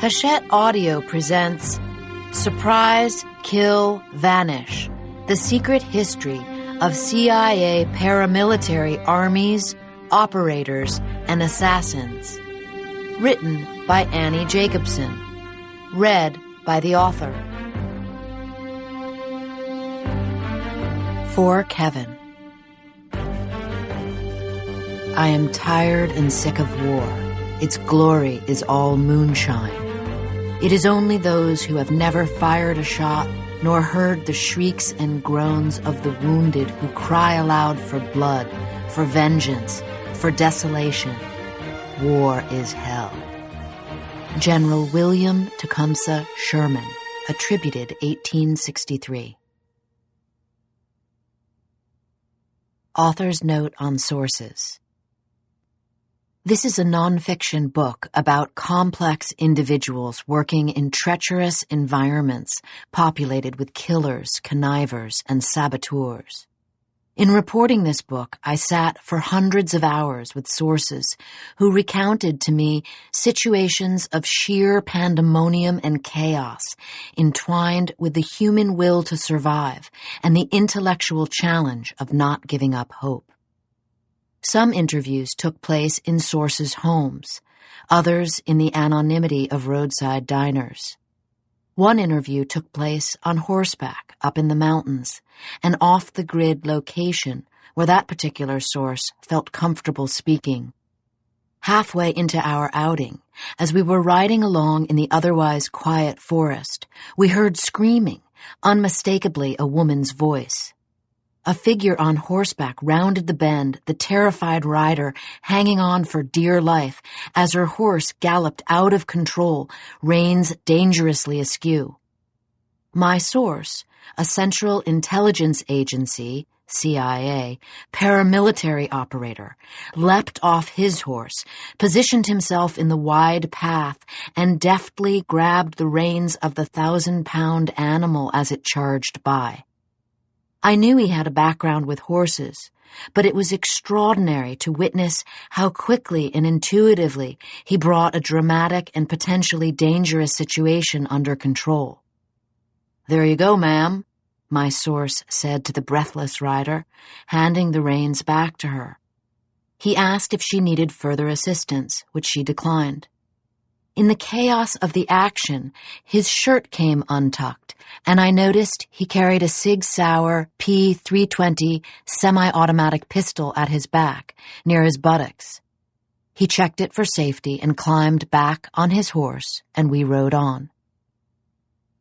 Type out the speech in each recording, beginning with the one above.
Hachette Audio presents Surprise, Kill, Vanish, The Secret History of CIA Paramilitary Armies, Operators, and Assassins. Written by Annie Jacobsen. Read by the author. For Kevin. I am tired and sick of war. Its glory is all moonshine. It is only those who have never fired a shot nor heard the shrieks and groans of the wounded who cry aloud for blood, for vengeance, for desolation. War is hell. General William Tecumseh Sherman, attributed 1863. Author's note on sources. This is a nonfiction book about complex individuals working in treacherous environments populated with killers, connivers, and saboteurs. In reporting this book, I sat for hundreds of hours with sources who recounted to me situations of sheer pandemonium and chaos entwined with the human will to survive and the intellectual challenge of not giving up hope. Some interviews took place in sources' homes, others in the anonymity of roadside diners. One interview took place on horseback up in the mountains, an off-the-grid location where that particular source felt comfortable speaking. Halfway into our outing, as we were riding along in the otherwise quiet forest, we heard screaming, unmistakably a woman's voice. A figure on horseback rounded the bend, the terrified rider hanging on for dear life as her horse galloped out of control, reins dangerously askew. My source, a Central Intelligence Agency, CIA, paramilitary operator, leapt off his horse, positioned himself in the wide path, and deftly grabbed the reins of the 1,000-pound animal as it charged by. I knew he had a background with horses, but it was extraordinary to witness how quickly and intuitively he brought a dramatic and potentially dangerous situation under control. "There you go, ma'am," my source said to the breathless rider, handing the reins back to her. He asked if she needed further assistance, which she declined. In the chaos of the action, his shirt came untucked, and I noticed he carried a Sig Sauer P320 semi-automatic pistol at his back, near his buttocks. He checked it for safety and climbed back on his horse, and we rode on.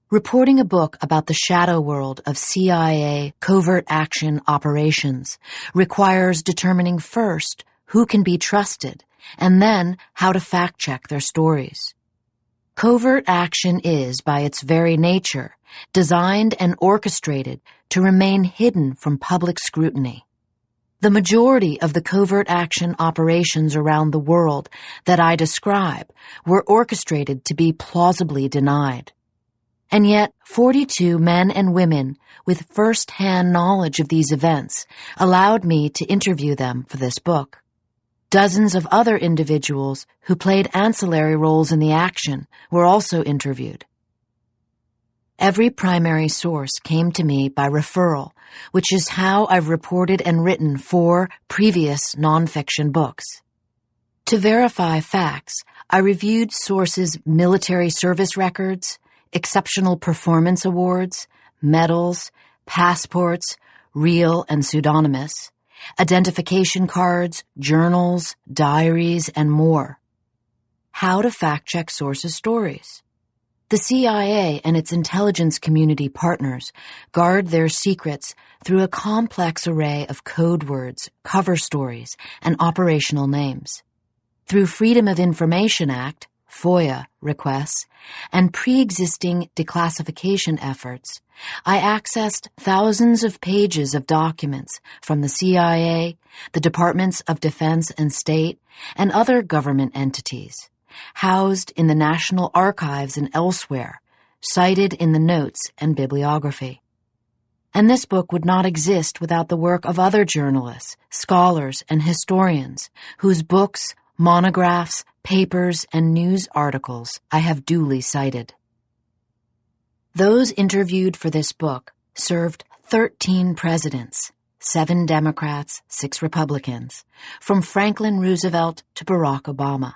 Reporting a book about the shadow world of CIA covert action operations requires determining first who can be trusted, and then how to fact-check their stories. Covert action is, by its very nature, designed and orchestrated to remain hidden from public scrutiny. The majority of the covert action operations around the world that I describe were orchestrated to be plausibly denied. And yet, 42 men and women with first-hand knowledge of these events allowed me to interview them for this book. Dozens of other individuals who played ancillary roles in the action were also interviewed. Every primary source came to me by referral, which is how I've reported and written 4 previous nonfiction books. To verify facts, I reviewed sources' military service records, exceptional performance awards, medals, passports, real and pseudonymous, identification cards, journals, diaries, and more. How to fact-check sources' stories. The CIA and its intelligence community partners guard their secrets through a complex array of code words, cover stories, and operational names. Through Freedom of Information Act, FOIA requests, and pre-existing declassification efforts, I accessed thousands of pages of documents from the CIA, the Departments of Defense and State, and other government entities, housed in the National Archives and elsewhere, cited in the notes and bibliography. And this book would not exist without the work of other journalists, scholars, and historians whose books, monographs, papers, and news articles I have duly cited. Those interviewed for this book served 13 presidents, 7 Democrats, 6 Republicans, from Franklin Roosevelt to Barack Obama.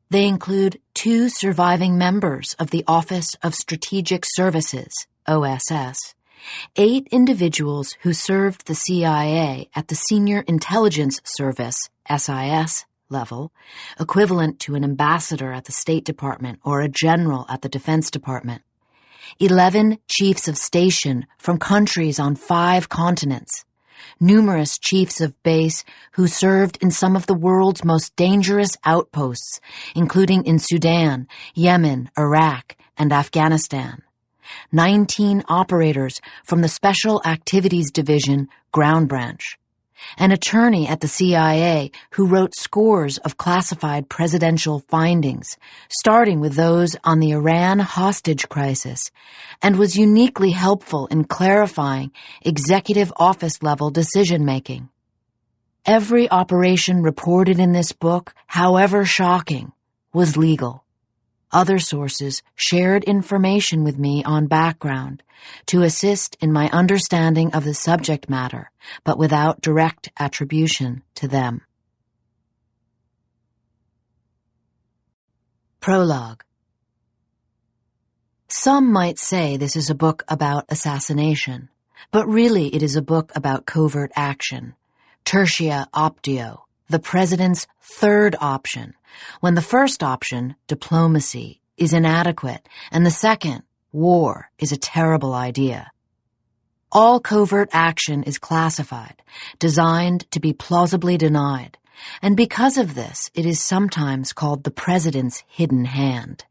They include 2 surviving members of the Office of Strategic Services, OSS, 8 individuals who served the CIA at the Senior Intelligence Service, SIS, level, equivalent to an ambassador at the State Department or a general at the Defense Department, 11 chiefs of station from countries on 5 continents, numerous chiefs of base who served in some of the world's most dangerous outposts, including in Sudan, Yemen, Iraq, and Afghanistan, 19 operators from the Special Activities Division Ground Branch, an attorney at the CIA who wrote scores of classified presidential findings, starting with those on the Iran hostage crisis, and was uniquely helpful in clarifying executive office-level decision-making. Every operation reported in this book, however shocking, was legal. Other sources shared information with me on background to assist in my understanding of the subject matter, but without direct attribution to them. Prologue. Some might say this is a book about assassination, but really it is a book about covert action, tertia optio, the president's third option, when the first option, diplomacy, is inadequate, and the second, war, is a terrible idea. All covert action is classified, designed to be plausibly denied, and because of this, it is sometimes called the president's hidden hand.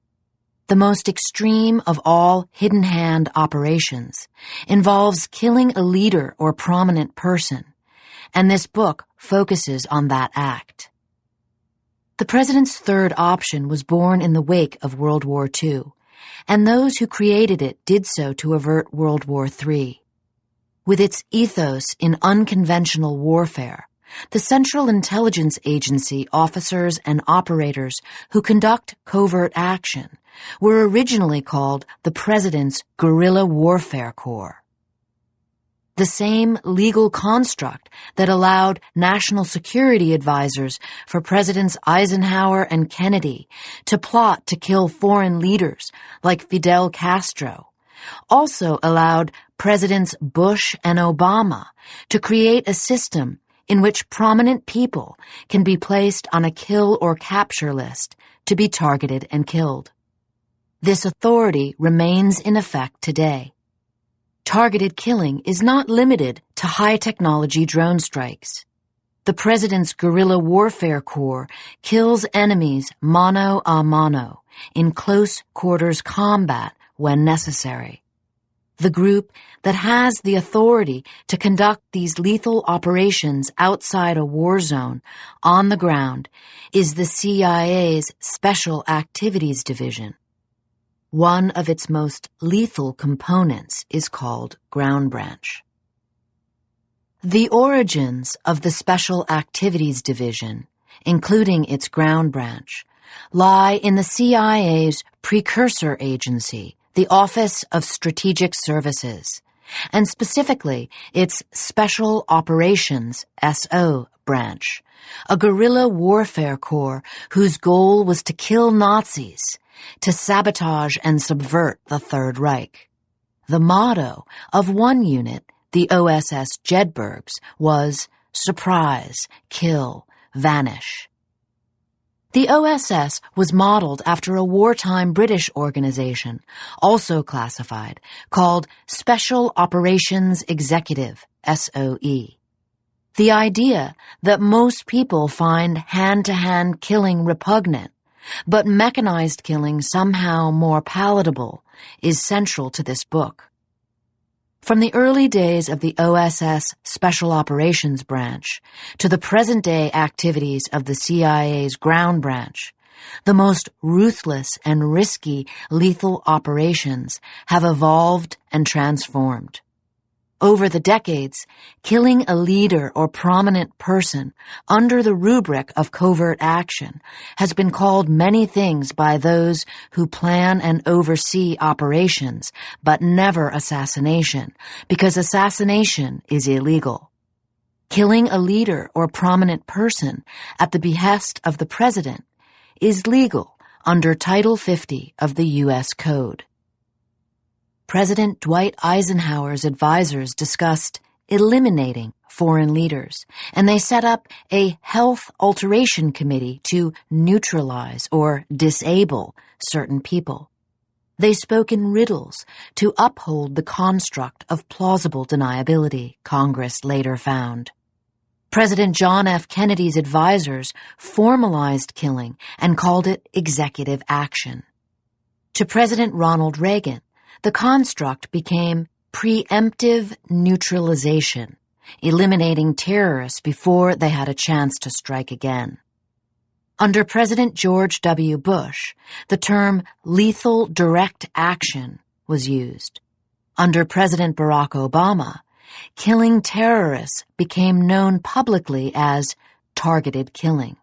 The most extreme of all hidden hand operations involves killing a leader or prominent person, and this book focuses on that act. The president's third option was born in the wake of World War II, and those who created it did so to avert World War III. With its ethos in unconventional warfare, the Central Intelligence Agency officers and operators who conduct covert action were originally called the President's Guerrilla Warfare Corps. The same legal construct that allowed national security advisors for Presidents Eisenhower and Kennedy to plot to kill foreign leaders like Fidel Castro also allowed Presidents Bush and Obama to create a system in which prominent people can be placed on a kill or capture list to be targeted and killed. This authority remains in effect today. Targeted killing is not limited to high-technology drone strikes. The President's Guerrilla Warfare Corps kills enemies mano a mano, in close-quarters combat when necessary. The group that has the authority to conduct these lethal operations outside a war zone, on the ground, is the CIA's Special Activities Division. One of its most lethal components is called Ground Branch. The origins of the Special Activities Division, including its Ground Branch, lie in the CIA's precursor agency, the Office of Strategic Services, and specifically its Special Operations SO branch, a guerrilla warfare corps whose goal was to kill Nazis, to sabotage and subvert the Third Reich. The motto of one unit, the OSS Jedburghs, was surprise, kill, vanish. The OSS was modeled after a wartime British organization, also classified, called Special Operations Executive, SOE. The idea that most people find hand-to-hand killing repugnant, but mechanized killing somehow more palatable, is central to this book. From the early days of the OSS Special Operations Branch to the present-day activities of the CIA's Ground Branch, the most ruthless and risky lethal operations have evolved and transformed. Over the decades, killing a leader or prominent person under the rubric of covert action has been called many things by those who plan and oversee operations, but never assassination, because assassination is illegal. Killing a leader or prominent person at the behest of the president is legal under Title 50 of the U.S. Code. President Dwight Eisenhower's advisors discussed eliminating foreign leaders, and they set up a health alteration committee to neutralize or disable certain people. They spoke in riddles to uphold the construct of plausible deniability, Congress later found. President John F. Kennedy's advisors formalized killing and called it executive action. To President Ronald Reagan, the construct became preemptive neutralization, eliminating terrorists before they had a chance to strike again. Under President George W. Bush, the term lethal direct action was used. Under President Barack Obama, killing terrorists became known publicly as targeted killing.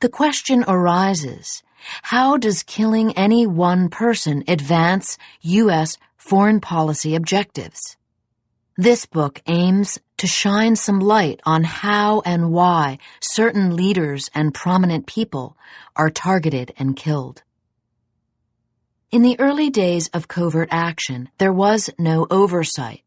The question arises, how does killing any one person advance U.S. foreign policy objectives? This book aims to shine some light on how and why certain leaders and prominent people are targeted and killed. In the early days of covert action, there was no oversight.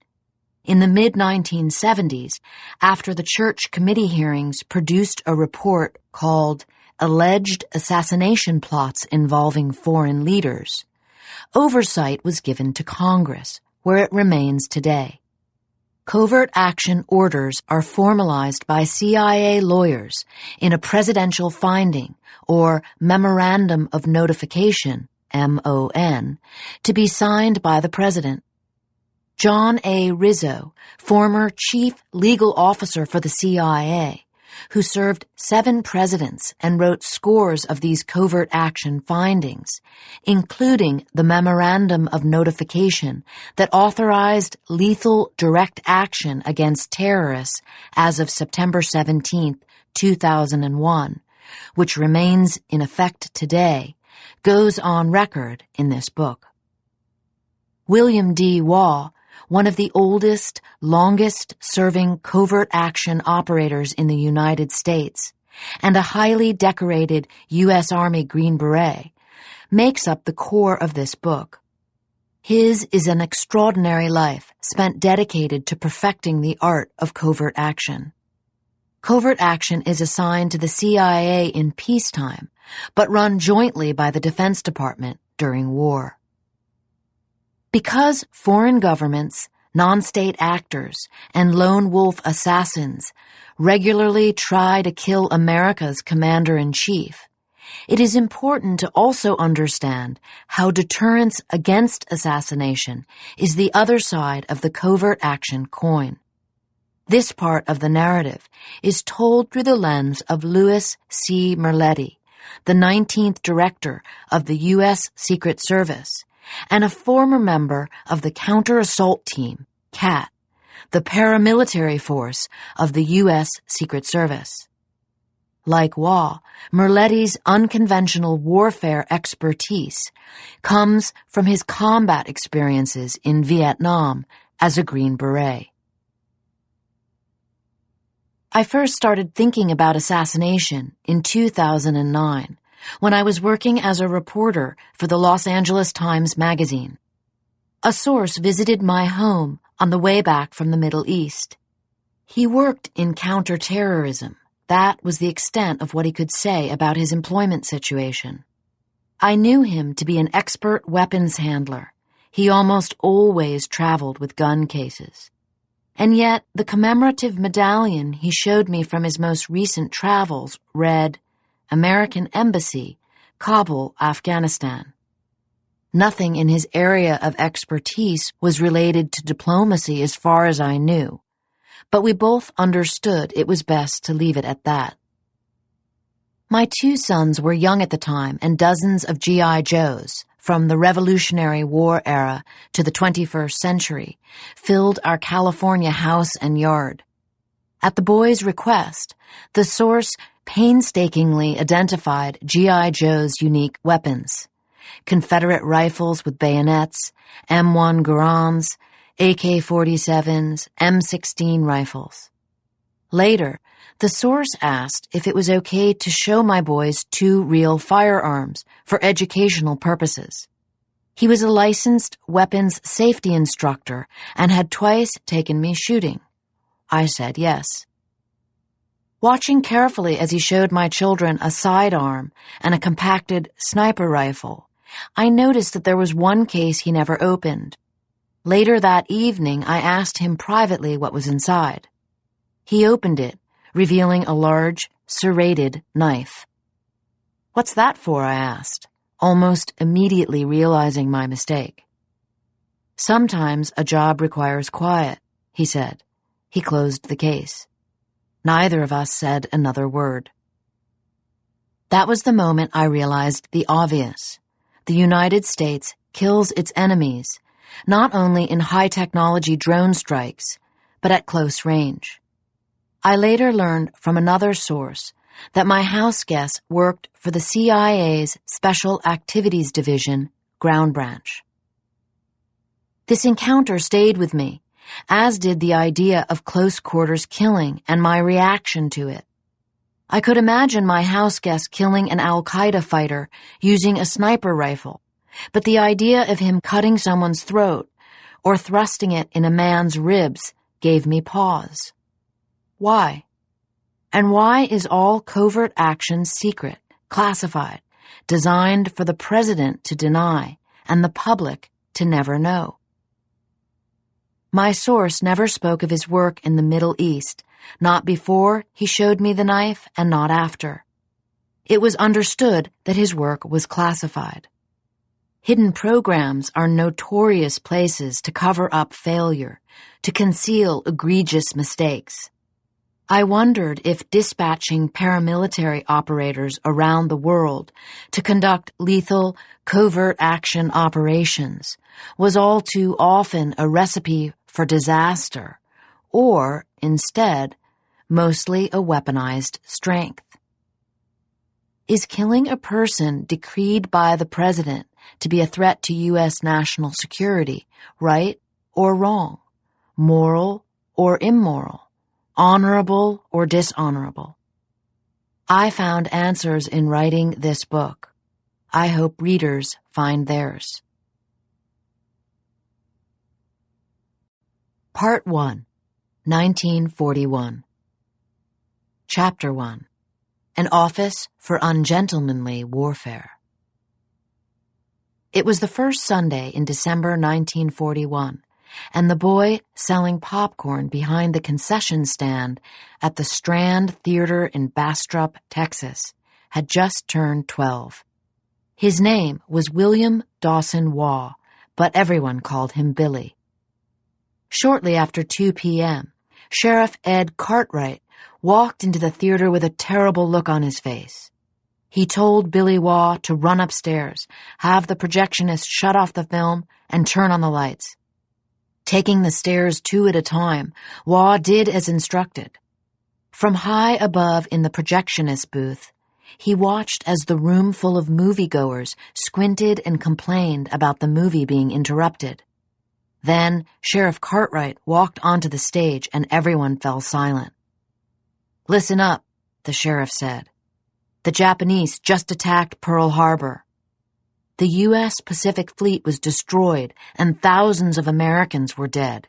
In the mid-1970s, after the Church Committee hearings produced a report called Alleged Assassination Plots Involving Foreign Leaders, oversight was given to Congress, where it remains today. Covert action orders are formalized by CIA lawyers in a presidential finding or Memorandum of Notification, MON, to be signed by the president. John A. Rizzo, former chief legal officer for the CIA, who served 7 presidents and wrote scores of these covert action findings, including the Memorandum of Notification that authorized lethal direct action against terrorists as of September 17, 2001, which remains in effect today, goes on record in this book. William D. Waugh, one of the oldest, longest-serving covert action operators in the United States, and a highly decorated U.S. Army Green Beret, makes up the core of this book. His is an extraordinary life spent dedicated to perfecting the art of covert action. Covert action is assigned to the CIA in peacetime, but run jointly by the Defense Department during war. Because foreign governments, non-state actors, and lone wolf assassins regularly try to kill America's commander-in-chief, it is important to also understand how deterrence against assassination is the other side of the covert action coin. This part of the narrative is told through the lens of Louis C. Merletti, the 19th Director of the U.S. Secret Service, and a former member of the Counter-Assault Team, CAT, the paramilitary force of the U.S. Secret Service. Like Waugh, Merletti's unconventional warfare expertise comes from his combat experiences in Vietnam as a Green Beret. I first started thinking about assassination in 2009, when I was working as a reporter for the Los Angeles Times magazine. A source visited my home on the way back from the Middle East. He worked in counterterrorism. That was the extent of what he could say about his employment situation. I knew him to be an expert weapons handler. He almost always traveled with gun cases. And yet, the commemorative medallion he showed me from his most recent travels read, American Embassy, Kabul, Afghanistan. Nothing in his area of expertise was related to diplomacy as far as I knew, but we both understood it was best to leave it at that. My 2 sons were young at the time, and dozens of G.I. Joes, from the Revolutionary War era to the 21st century filled our California house and yard. At the boys' request, the source painstakingly identified G.I. Joe's unique weapons: Confederate rifles with bayonets, M1 Garands, AK-47s, M16 rifles. Later, the source asked if it was okay to show my boys 2 real firearms for educational purposes. He was a licensed weapons safety instructor and had twice taken me shooting. I said yes. Watching carefully as he showed my children a sidearm and a compacted sniper rifle, I noticed that there was one case he never opened. Later that evening, I asked him privately what was inside. He opened it, revealing a large, serrated knife. "What's that for?" I asked, almost immediately realizing my mistake. "Sometimes a job requires quiet," he said. He closed the case. Neither of us said another word. That was the moment I realized the obvious. The United States kills its enemies, not only in high-technology drone strikes, but at close range. I later learned from another source that my house guests worked for the CIA's Special Activities Division, Ground Branch. This encounter stayed with me, as did the idea of close-quarters killing and my reaction to it. I could imagine my house guest killing an al-Qaeda fighter using a sniper rifle, but the idea of him cutting someone's throat or thrusting it in a man's ribs gave me pause. Why? And why is all covert action secret, classified, designed for the president to deny and the public to never know? My source never spoke of his work in the Middle East, not before he showed me the knife and not after. It was understood that his work was classified. Hidden programs are notorious places to cover up failure, to conceal egregious mistakes. I wondered if dispatching paramilitary operators around the world to conduct lethal, covert action operations was all too often a recipe for disaster, or, instead, mostly a weaponized strength. Is killing a person decreed by the president to be a threat to U.S. national security right or wrong, moral or immoral, honorable or dishonorable? I found answers in writing this book. I hope readers find theirs. Part 1, 1941. Chapter 1. An Office for Ungentlemanly Warfare. It was the first Sunday in December 1941, and the boy selling popcorn behind the concession stand at the Strand Theater in Bastrop, Texas, had just turned 12. His name was William Dawson Waugh, but everyone called him Billy. Shortly after 2 p.m., Sheriff Ed Cartwright walked into the theater with a terrible look on his face. He told Billy Waugh to run upstairs, have the projectionist shut off the film, and turn on the lights. Taking the stairs 2 at a time, Waugh did as instructed. From high above in the projectionist booth, he watched as the room full of moviegoers squinted and complained about the movie being interrupted. Then Sheriff Cartwright walked onto the stage and everyone fell silent. "Listen up," the sheriff said. "The Japanese just attacked Pearl Harbor. The U.S. Pacific Fleet was destroyed and thousands of Americans were dead.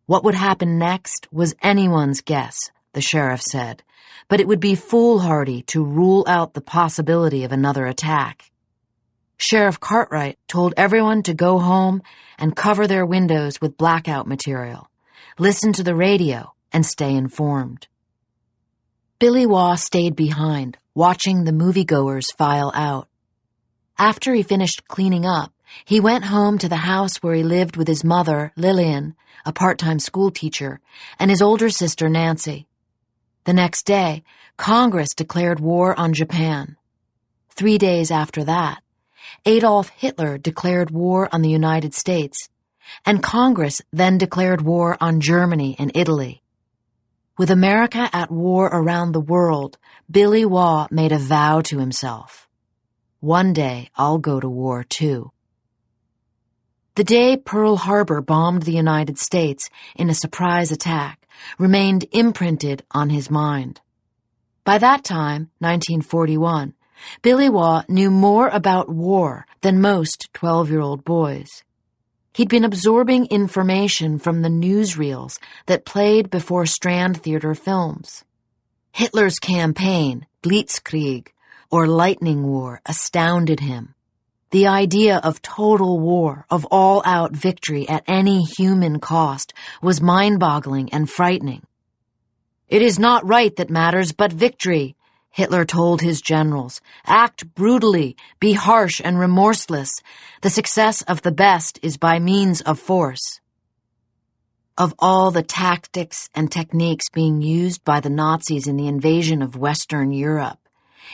What would happen next was anyone's guess," the sheriff said, "but it would be foolhardy to rule out the possibility of another attack." Sheriff Cartwright told everyone to go home and cover their windows with blackout material, listen to the radio, and stay informed. Billy Waugh stayed behind, watching the moviegoers file out. After he finished cleaning up, he went home to the house where he lived with his mother, Lillian, a part-time school teacher, and his older sister, Nancy. The next day, Congress declared war on Japan. 3 days after that, Adolf Hitler declared war on the United States, and Congress then declared war on Germany and Italy. With America at war around the world, Billy Waugh made a vow to himself. One day I'll go to war too. The day Pearl Harbor bombed the United States in a surprise attack remained imprinted on his mind. By that time, 1941, Billy Waugh knew more about war than most 12-year-old boys. He'd been absorbing information from the newsreels that played before Strand Theater films. Hitler's campaign, Blitzkrieg, or Lightning War, astounded him. The idea of total war, of all-out victory at any human cost, was mind-boggling and frightening. "It is not right that matters, but victory," Hitler told his generals. "Act brutally, be harsh and remorseless. The success of the best is by means of force." Of all the tactics and techniques being used by the Nazis in the invasion of Western Europe,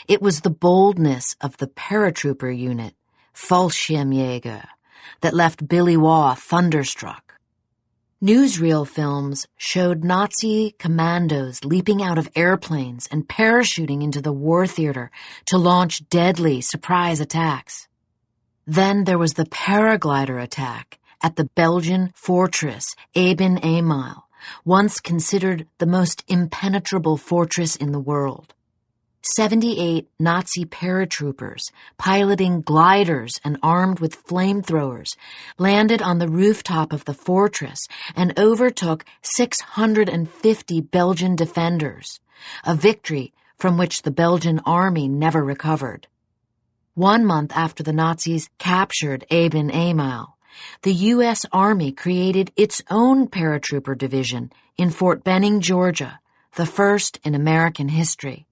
it was the boldness of the paratrooper unit, Fallschirmjäger, that left Billy Waugh thunderstruck. Newsreel films showed Nazi commandos leaping out of airplanes and parachuting into the war theater to launch deadly surprise attacks. Then there was the paraglider attack at the Belgian fortress Eben-Emael, once considered the most impenetrable fortress in the world. 78 Nazi paratroopers, piloting gliders and armed with flamethrowers, landed on the rooftop of the fortress and overtook 650 Belgian defenders, a victory from which the Belgian army never recovered. 1 month after the Nazis captured Eben-Emael, the U.S. Army created its own paratrooper division in Fort Benning, Georgia, the first in American history.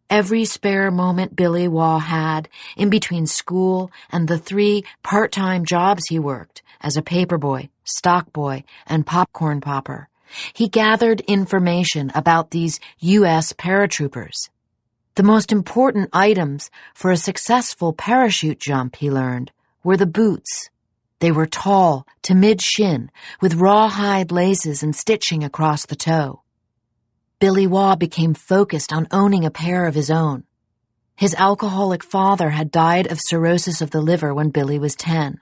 Every spare moment Billy Waugh had in between school and the 3 part-time jobs he worked as a paperboy, stockboy, and popcorn popper, he gathered information about these U.S. paratroopers. The most important items for a successful parachute jump, he learned, were the boots. They were tall to mid-shin, with rawhide laces and stitching across the toe. Billy Waugh became focused on owning a pair of his own. His alcoholic father had died of cirrhosis of the liver when Billy was 10.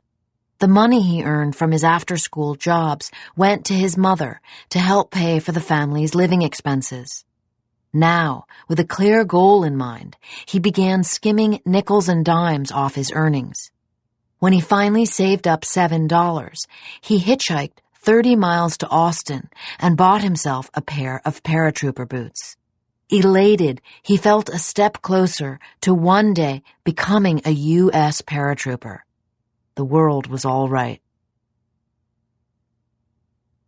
The money he earned from his after-school jobs went to his mother to help pay for the family's living expenses. Now, with a clear goal in mind, he began skimming nickels and dimes off his earnings. When he finally saved up $7, he hitchhiked 30 miles to Austin and bought himself a pair of paratrooper boots. Elated, he felt a step closer to one day becoming a U.S. paratrooper. The world was all right.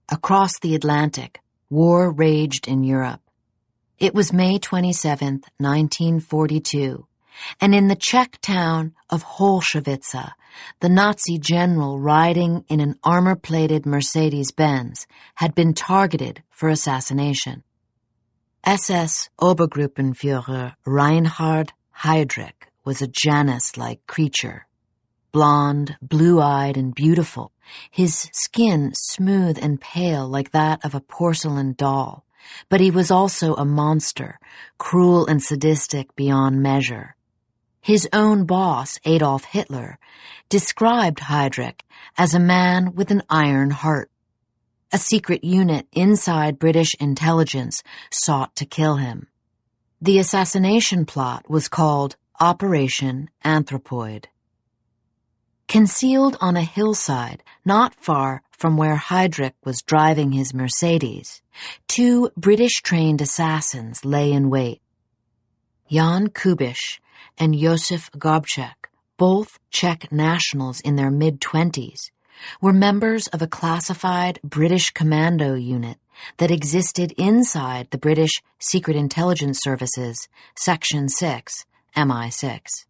Across the Atlantic, war raged in Europe. It was May 27, 1942, and in the Czech town of Holszewice, the Nazi general riding in an armor-plated Mercedes-Benz had been targeted for assassination. SS Obergruppenführer Reinhard Heydrich was a Janus-like creature. Blonde, blue-eyed, and beautiful, his skin smooth and pale like that of a porcelain doll, but he was also a monster, cruel and sadistic beyond measure. His own boss, Adolf Hitler, described Heydrich as a man with an iron heart. A secret unit inside British intelligence sought to kill him. The assassination plot was called Operation Anthropoid. Concealed on a hillside not far from where Heydrich was driving his Mercedes, 2 British-trained assassins lay in wait. Jan Kubiš and Josef Gobček, both Czech nationals in their mid-20s, were members of a classified British commando unit that existed inside the British Secret Intelligence Service's Section 6, MI6.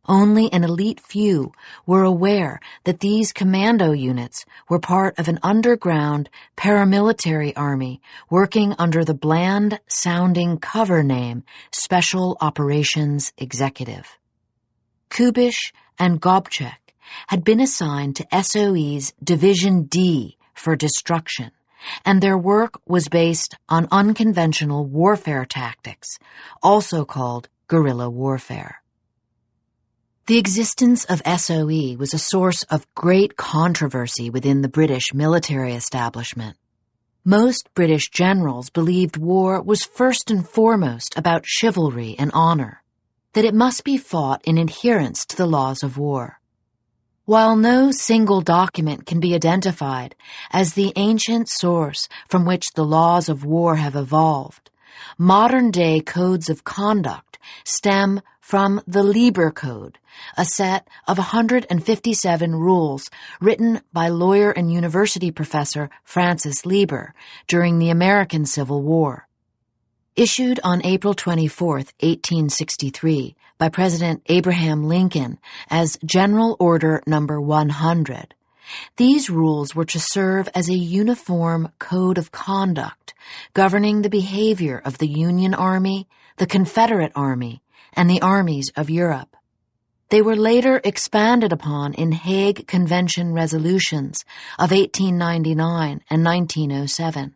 Only an elite few were aware that these commando units were part of an underground paramilitary army working under the bland-sounding cover name Special Operations Executive. Kubish and Gobchek had been assigned to SOE's Division D for destruction, and their work was based on unconventional warfare tactics, also called guerrilla warfare. The existence of SOE was a source of great controversy within the British military establishment. Most British generals believed war was first and foremost about chivalry and honor, that it must be fought in adherence to the laws of war. While no single document can be identified as the ancient source from which the laws of war have evolved, modern-day codes of conduct stem from the Lieber Code, a set of 157 rules written by lawyer and university professor Francis Lieber during the American Civil War. Issued on April 24, 1863, by President Abraham Lincoln as General Order No. 100, these rules were to serve as a uniform code of conduct governing the behavior of the Union Army, the Confederate Army, and the armies of Europe. They were later expanded upon in Hague Convention resolutions of 1899 and 1907.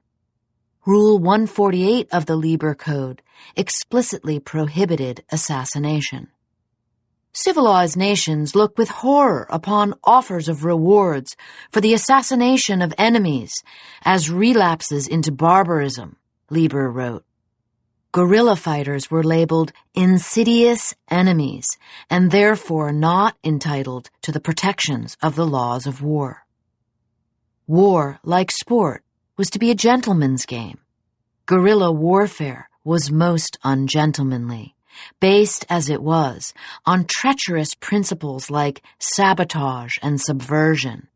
Rule 148 of the Lieber Code explicitly prohibited assassination. Civilized nations look with horror upon offers of rewards for the assassination of enemies as relapses into barbarism, Lieber wrote. Guerrilla fighters were labeled insidious enemies and therefore not entitled to the protections of the laws of war. War, like sport, was to be a gentleman's game. Guerrilla warfare was most ungentlemanly, based as it was on treacherous principles like sabotage and subversion.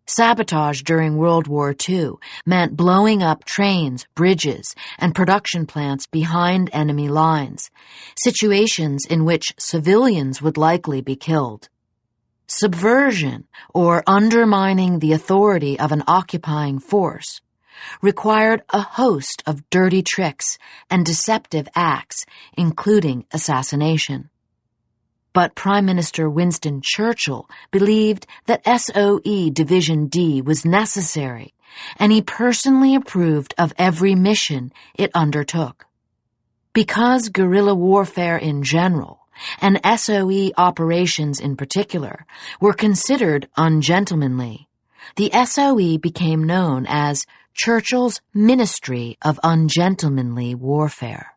Sabotage during World War II meant blowing up trains, bridges, and production plants behind enemy lines, situations in which civilians would likely be killed. Subversion, or undermining the authority of an occupying force, required a host of dirty tricks and deceptive acts, including assassination. But Prime Minister Winston Churchill believed that SOE Division D was necessary, and he personally approved of every mission it undertook. Because guerrilla warfare in general, and SOE operations in particular, were considered ungentlemanly, the SOE became known as Churchill's Ministry of Ungentlemanly Warfare.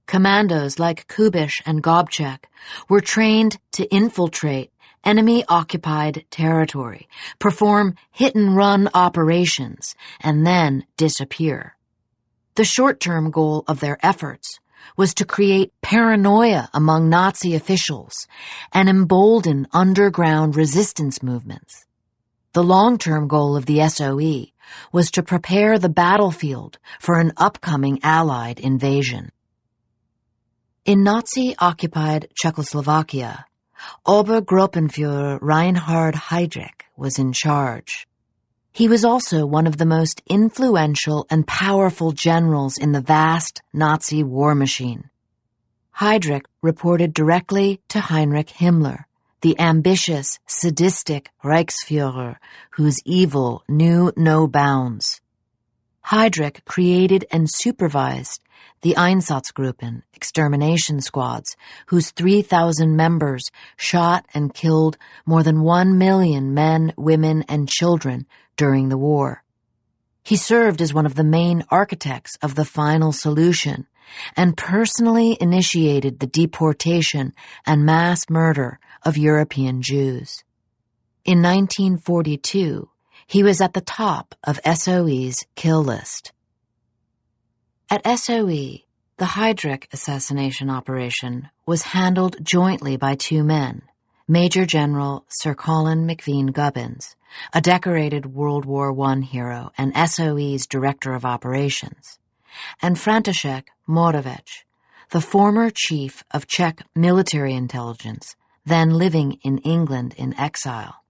Commandos like Kubish and Gobchek were trained to infiltrate enemy-occupied territory, perform hit-and-run operations, and then disappear. The short-term goal of their efforts was to create paranoia among Nazi officials and embolden underground resistance movements. The long-term goal of the SOE was to prepare the battlefield for an upcoming Allied invasion. In Nazi-occupied Czechoslovakia, Obergruppenführer Reinhard Heydrich was in charge. He was also one of the most influential and powerful generals in the vast Nazi war machine. Heydrich reported directly to Heinrich Himmler, the ambitious, sadistic Reichsführer whose evil knew no bounds. Heydrich created and supervised the Einsatzgruppen, extermination squads, whose 3,000 members shot and killed more than 1 million men, women, and children during the war. He served as one of the main architects of the final solution and personally initiated the deportation and mass murder of European Jews. In 1942, he was at the top of SOE's kill list. At SOE, the Heydrich assassination operation was handled jointly by two men, Major General Sir Colin McVean Gubbins, a decorated World War I hero and SOE's Director of Operations, and František Moravec, the former chief of Czech military intelligence, then living in England in exile.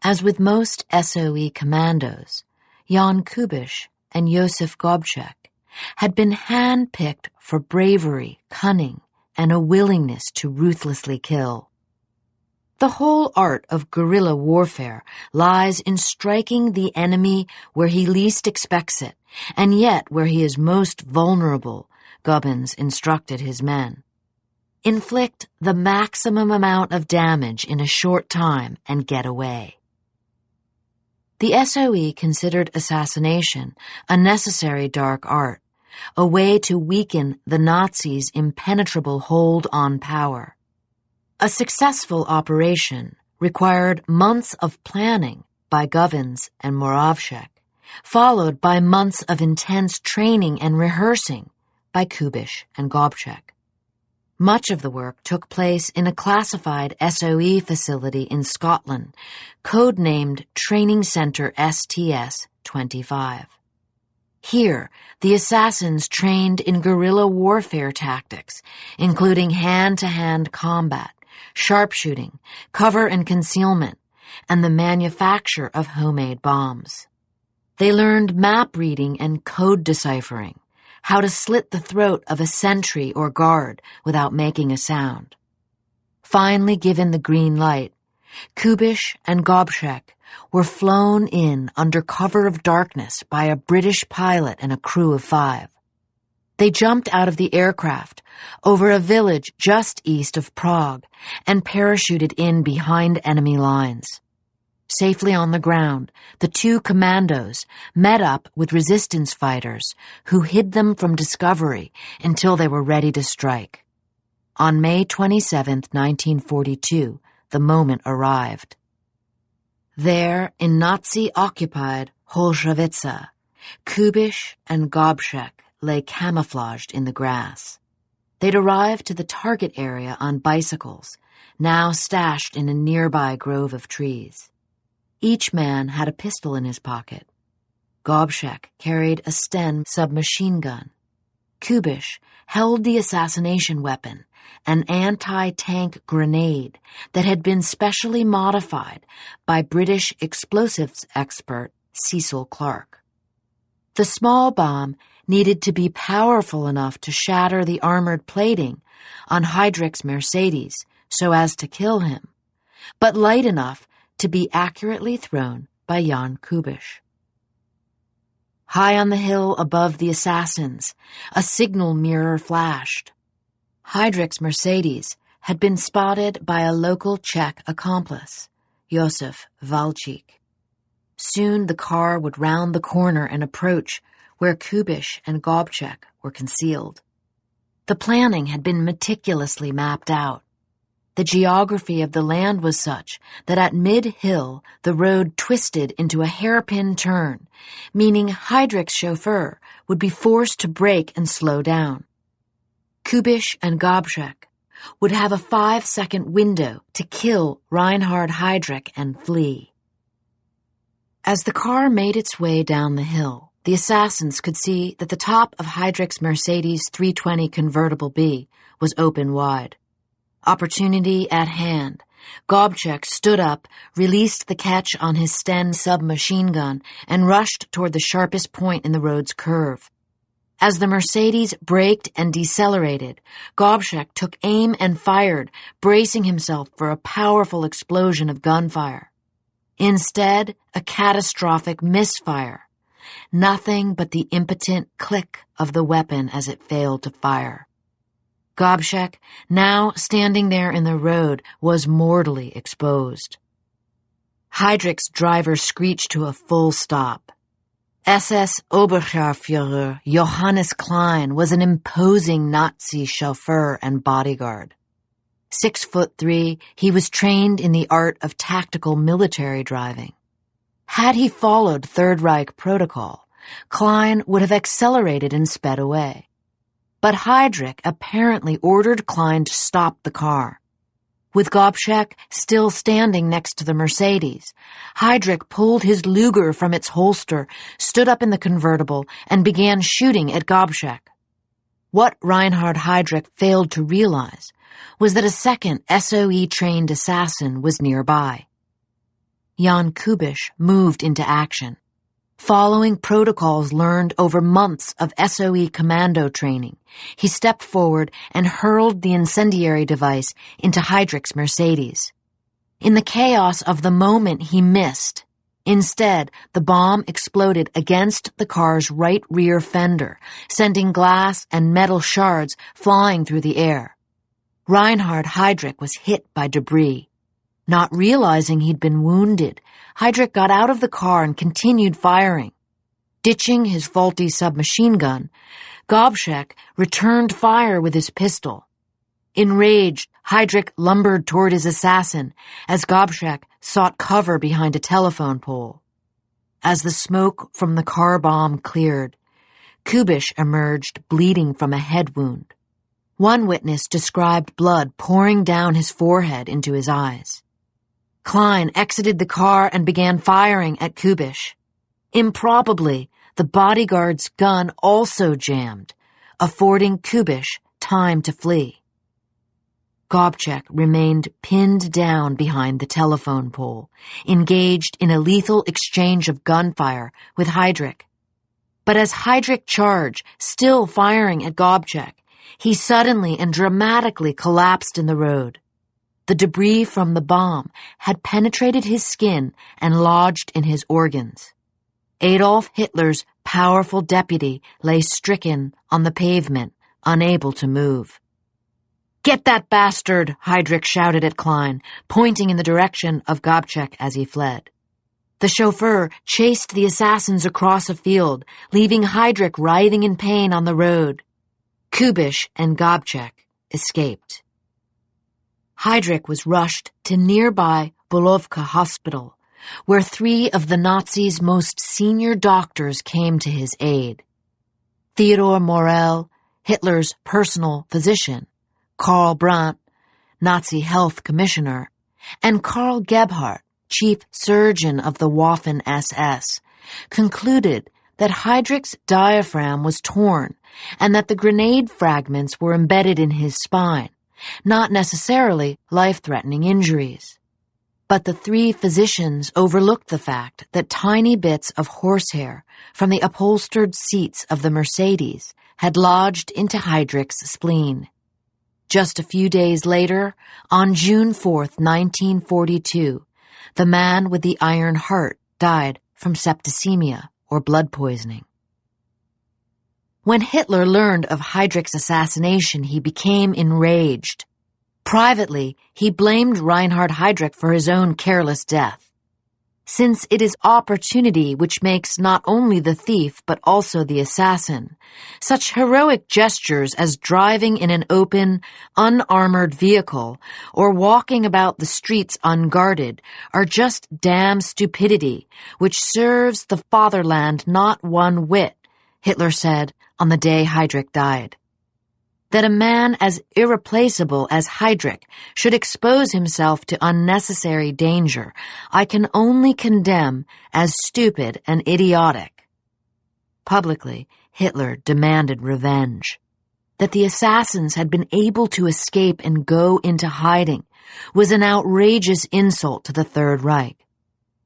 As with most SOE commandos, Jan Kubiš and Josef Gobchek had been hand-picked for bravery, cunning, and a willingness to ruthlessly kill. The whole art of guerrilla warfare lies in striking the enemy where he least expects it, and yet where he is most vulnerable, Gubbins instructed his men. Inflict the maximum amount of damage in a short time and get away. The SOE considered assassination a necessary dark art, a way to weaken the Nazis' impenetrable hold on power. A successful operation required months of planning by Gubbins and Moravcsik, followed by months of intense training and rehearsing by Kubish and Gobchek. Much of the work took place in a classified SOE facility in Scotland, codenamed Training Center STS-25. Here, the assassins trained in guerrilla warfare tactics, including hand-to-hand combat, sharpshooting, cover and concealment, and the manufacture of homemade bombs. They learned map reading and code deciphering, how to slit the throat of a sentry or guard without making a sound. Finally given the green light, Kubish and Gobchek were flown in under cover of darkness by a British pilot and a crew of 5. They jumped out of the aircraft over a village just east of Prague and parachuted in behind enemy lines. Safely on the ground, the 2 commandos met up with resistance fighters who hid them from discovery until they were ready to strike. On May 27, 1942, the moment arrived. There, in Nazi-occupied Holzhawitza, Kubish and Gobchek lay camouflaged in the grass. They'd arrived to the target area on bicycles, now stashed in a nearby grove of trees. Each man had a pistol in his pocket. Gobchek carried a Sten submachine gun. Kubish held the assassination weapon, an anti-tank grenade that had been specially modified by British explosives expert Cecil Clarke. The small bomb needed to be powerful enough to shatter the armored plating on Heydrich's Mercedes so as to kill him, but light enough to be accurately thrown by Jan Kubish. High on the hill above the assassins, a signal mirror flashed. Heydrich's Mercedes had been spotted by a local Czech accomplice, Josef Valchik. Soon the car would round the corner and approach where Kubish and Gobchek were concealed. The planning had been meticulously mapped out. The geography of the land was such that at mid-hill the road twisted into a hairpin turn, meaning Heydrich's chauffeur would be forced to brake and slow down. Kubish and Gobchek would have a 5-second window to kill Reinhard Heydrich and flee. As the car made its way down the hill, the assassins could see that the top of Heydrich's Mercedes 320 convertible B was open wide. Opportunity at hand, Gobchek stood up, released the catch on his Sten submachine gun, and rushed toward the sharpest point in the road's curve. As the Mercedes braked and decelerated, Gobchek took aim and fired, bracing himself for a powerful explosion of gunfire. Instead, a catastrophic misfire. Nothing but the impotent click of the weapon as it failed to fire. Gobchek, now standing there in the road, was mortally exposed. Heydrich's driver screeched to a full stop. SS Oberscharführer Johannes Klein was an imposing Nazi chauffeur and bodyguard. 6'3", he was trained in the art of tactical military driving. Had he followed Third Reich protocol, Klein would have accelerated and sped away. But Heydrich apparently ordered Klein to stop the car. With Gobchek still standing next to the Mercedes, Heydrich pulled his Luger from its holster, stood up in the convertible, and began shooting at Gobchek. What Reinhard Heydrich failed to realize was that a second SOE-trained assassin was nearby. Jan Kubish moved into action. Following protocols learned over months of SOE commando training, he stepped forward and hurled the incendiary device into Heydrich's Mercedes. In the chaos of the moment, he missed. Instead, the bomb exploded against the car's right rear fender, sending glass and metal shards flying through the air. Reinhard Heydrich was hit by debris. Not realizing he'd been wounded, Heydrich got out of the car and continued firing. Ditching his faulty submachine gun, Gobchek returned fire with his pistol. Enraged, Heydrich lumbered toward his assassin as Gobchek sought cover behind a telephone pole. As the smoke from the car bomb cleared, Kubish emerged bleeding from a head wound. One witness described blood pouring down his forehead into his eyes. Klein exited the car and began firing at Kubish. Improbably, the bodyguard's gun also jammed, affording Kubish time to flee. Gobchek remained pinned down behind the telephone pole, engaged in a lethal exchange of gunfire with Heydrich. But as Heydrich charged, still firing at Gobchek, he suddenly and dramatically collapsed in the road. The debris from the bomb had penetrated his skin and lodged in his organs. Adolf Hitler's powerful deputy lay stricken on the pavement, unable to move. "Get that bastard!" Heydrich shouted at Klein, pointing in the direction of Gobchek as he fled. The chauffeur chased the assassins across a field, leaving Heydrich writhing in pain on the road. Kubish and Gobchek escaped. Heydrich was rushed to nearby Bulovka Hospital, where 3 of the Nazis' most senior doctors came to his aid. Theodor Morell, Hitler's personal physician, Karl Brandt, Nazi health commissioner, and Karl Gebhardt, chief surgeon of the Waffen-SS, concluded that Heydrich's diaphragm was torn and that the grenade fragments were embedded in his spine, not necessarily life-threatening injuries. But the 3 physicians overlooked the fact that tiny bits of horsehair from the upholstered seats of the Mercedes had lodged into Heydrich's spleen. Just a few days later, on June 4th, 1942, the man with the iron heart died from septicemia or blood poisoning. When Hitler learned of Heydrich's assassination, he became enraged. Privately, he blamed Reinhard Heydrich for his own careless death. Since it is opportunity which makes not only the thief but also the assassin, such heroic gestures as driving in an open, unarmored vehicle or walking about the streets unguarded are just damn stupidity which serves the fatherland not one whit, Hitler said on the day Heydrich died. That a man as irreplaceable as Heydrich should expose himself to unnecessary danger, I can only condemn as stupid and idiotic. Publicly, Hitler demanded revenge. That the assassins had been able to escape and go into hiding was an outrageous insult to the Third Reich.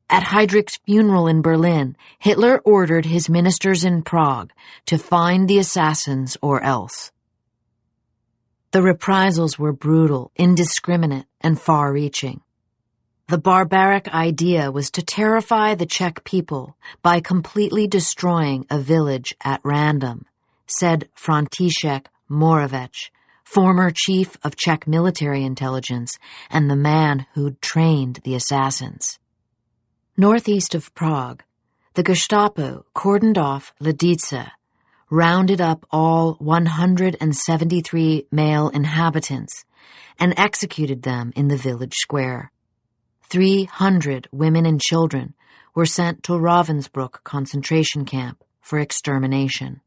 At Heydrich's funeral in Berlin, Hitler ordered his ministers in Prague to find the assassins or else. The reprisals were brutal, indiscriminate, and far-reaching. The barbaric idea was to terrify the Czech people by completely destroying a village at random, said František Moravec, former chief of Czech military intelligence and the man who'd trained the assassins. Northeast of Prague, the Gestapo cordoned off Lidice, rounded up all 173 male inhabitants, and executed them in the village square. 300 women and children were sent to Ravensbrück concentration camp for extermination.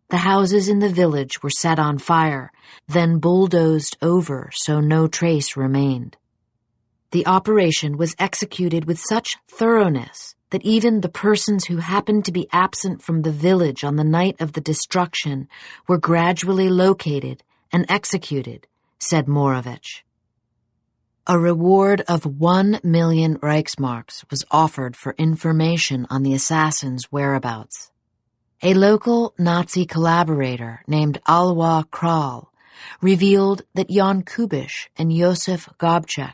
The houses in the village were set on fire, then bulldozed over so no trace remained. The operation was executed with such thoroughness that even the persons who happened to be absent from the village on the night of the destruction were gradually located and executed, said Moravec. A reward of 1 million Reichsmarks was offered for information on the assassin's whereabouts. A local Nazi collaborator named Alois Kral revealed that Jan Kubisch and Josef Gobchek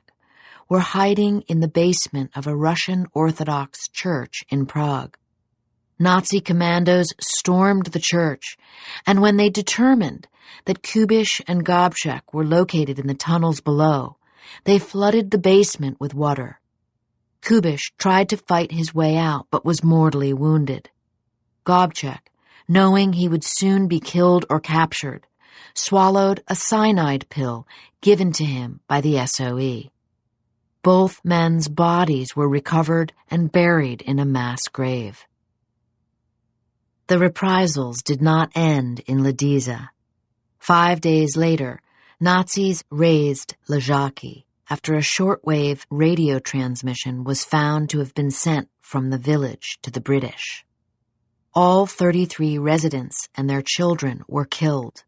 were hiding in the basement of a Russian Orthodox church in Prague. Nazi commandos stormed the church, and when they determined that Kubisch and Gobchek were located in the tunnels below, they flooded the basement with water. Kubisch tried to fight his way out, but was mortally wounded. Gobchek, knowing he would soon be killed or captured, swallowed a cyanide pill given to him by the SOE. Both men's bodies were recovered and buried in a mass grave. The reprisals did not end in Lidiza. 5 days later, Nazis razed Ležáky after a shortwave radio transmission was found to have been sent from the village to the British. All 33 residents and their children were killed.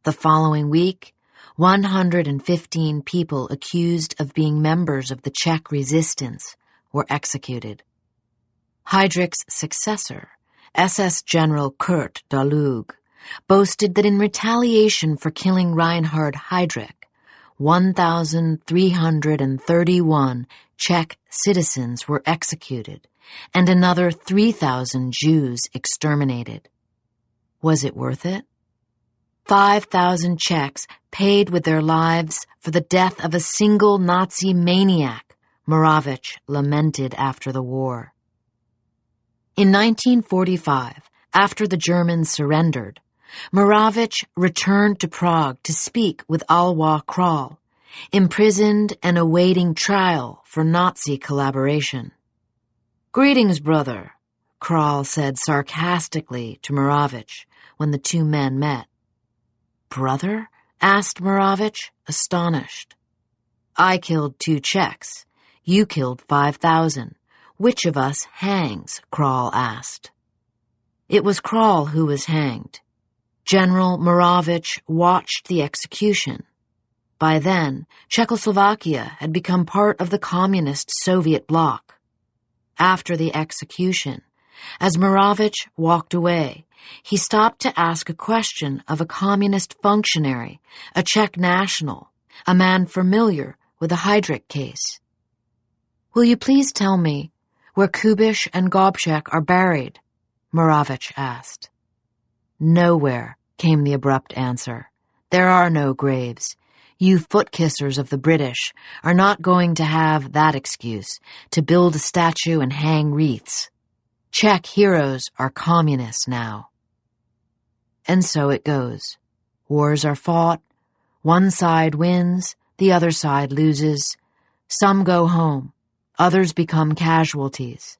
The following week, 115 people accused of being members of the Czech resistance were executed. Heydrich's successor, SS General Kurt Dahlug, boasted that in retaliation for killing Reinhard Heydrich, 1,331 Czech citizens were executed and another 3,000 Jews exterminated. Was it worth it? 5,000 Czechs paid with their lives for the death of a single Nazi maniac, Moravich lamented after the war. In 1945, after the Germans surrendered, Moravich returned to Prague to speak with Alois Kral, imprisoned and awaiting trial for Nazi collaboration. "Greetings, brother," Kral said sarcastically to Moravich when the two men met. "Brother?" asked Moravich, astonished. "I killed 2 Czechs. You killed 5,000. Which of us hangs?" Kral asked. It was Kral who was hanged. General Moravich watched the execution. By then, Czechoslovakia had become part of the communist Soviet bloc. After the execution, as Moravich walked away, he stopped to ask a question of a communist functionary, a Czech national, a man familiar with the Heydrich case. "Will you please tell me where Kubisch and Gobchek are buried?" Moravich asked. "Nowhere," came the abrupt answer. "There are no graves. You foot-kissers of the British are not going to have that excuse to build a statue and hang wreaths. Czech heroes are communists now." And so it goes. Wars are fought. One side wins, the other side loses. Some go home. Others become casualties.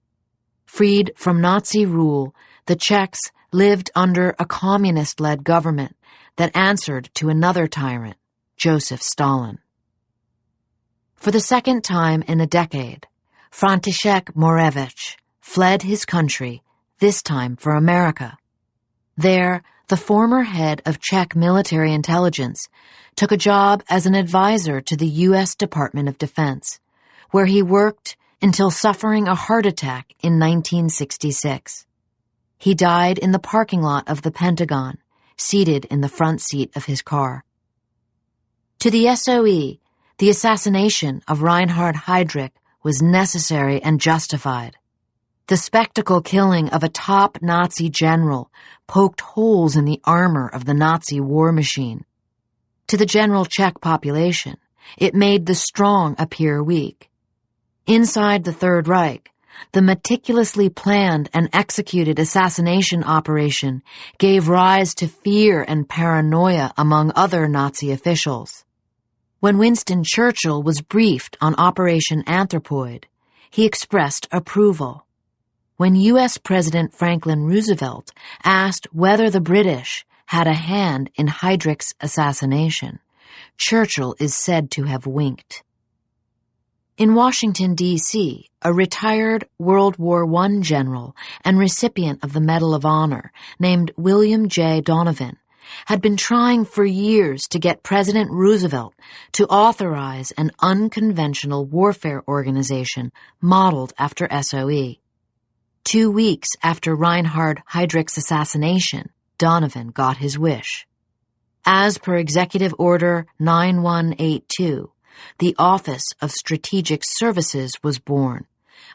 Freed from Nazi rule, the Czechs lived under a communist-led government that answered to another tyrant, Joseph Stalin. For the second time in a decade, František Moravich fled his country, this time for America. There, the former head of Czech military intelligence took a job as an advisor to the U.S. Department of Defense, where he worked until suffering a heart attack in 1966. He died in the parking lot of the Pentagon, seated in the front seat of his car. To the SOE, the assassination of Reinhard Heydrich was necessary and justified. The spectacle killing of a top Nazi general poked holes in the armor of the Nazi war machine. To the general Czech population, it made the strong appear weak. Inside the Third Reich, the meticulously planned and executed assassination operation gave rise to fear and paranoia among other Nazi officials. When Winston Churchill was briefed on Operation Anthropoid, he expressed approval. When U.S. President Franklin Roosevelt asked whether the British had a hand in Heydrich's assassination, Churchill is said to have winked. In Washington, D.C., a retired World War I general and recipient of the Medal of Honor named William J. Donovan had been trying for years to get President Roosevelt to authorize an unconventional warfare organization modeled after SOE. 2 weeks after Reinhard Heydrich's assassination, Donovan got his wish. As per Executive Order 9182, the Office of Strategic Services was born,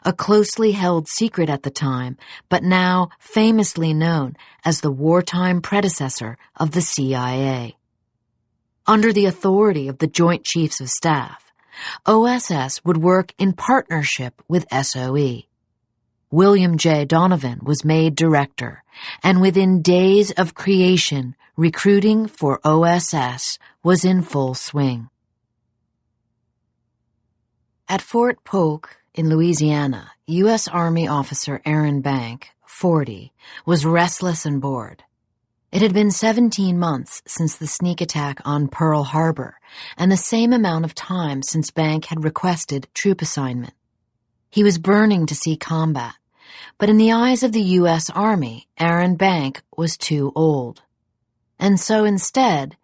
a closely held secret at the time, but now famously known as the wartime predecessor of the CIA. Under the authority of the Joint Chiefs of Staff, OSS would work in partnership with SOE. William J. Donovan was made director, and within days of creation, recruiting for OSS was in full swing. At Fort Polk in Louisiana, U.S. Army officer Aaron Bank, 40, was restless and bored. It had been 17 months since the sneak attack on Pearl Harbor, and the same amount of time since Bank had requested troop assignment. He was burning to see combat, but in the eyes of the U.S. Army, Aaron Bank was too old. And so instead,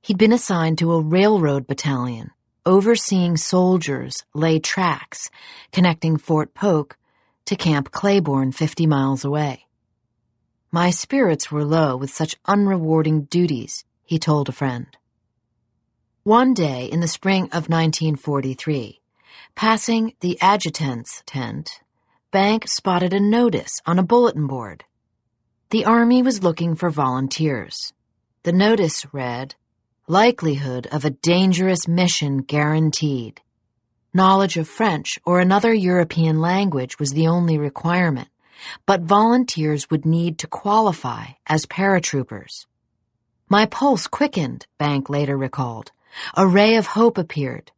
he'd been assigned to a railroad battalion, overseeing soldiers lay tracks connecting Fort Polk to Camp Claiborne 50 miles away. My spirits were low with such unrewarding duties, he told a friend. One day in the spring of 1943, passing the adjutant's tent, Bank spotted a notice on a bulletin board. The Army was looking for volunteers. The notice read, "Likelihood of a dangerous mission guaranteed." Knowledge of French or another European language was the only requirement, but volunteers would need to qualify as paratroopers. My pulse quickened, Bank later recalled. A ray of hope appeared.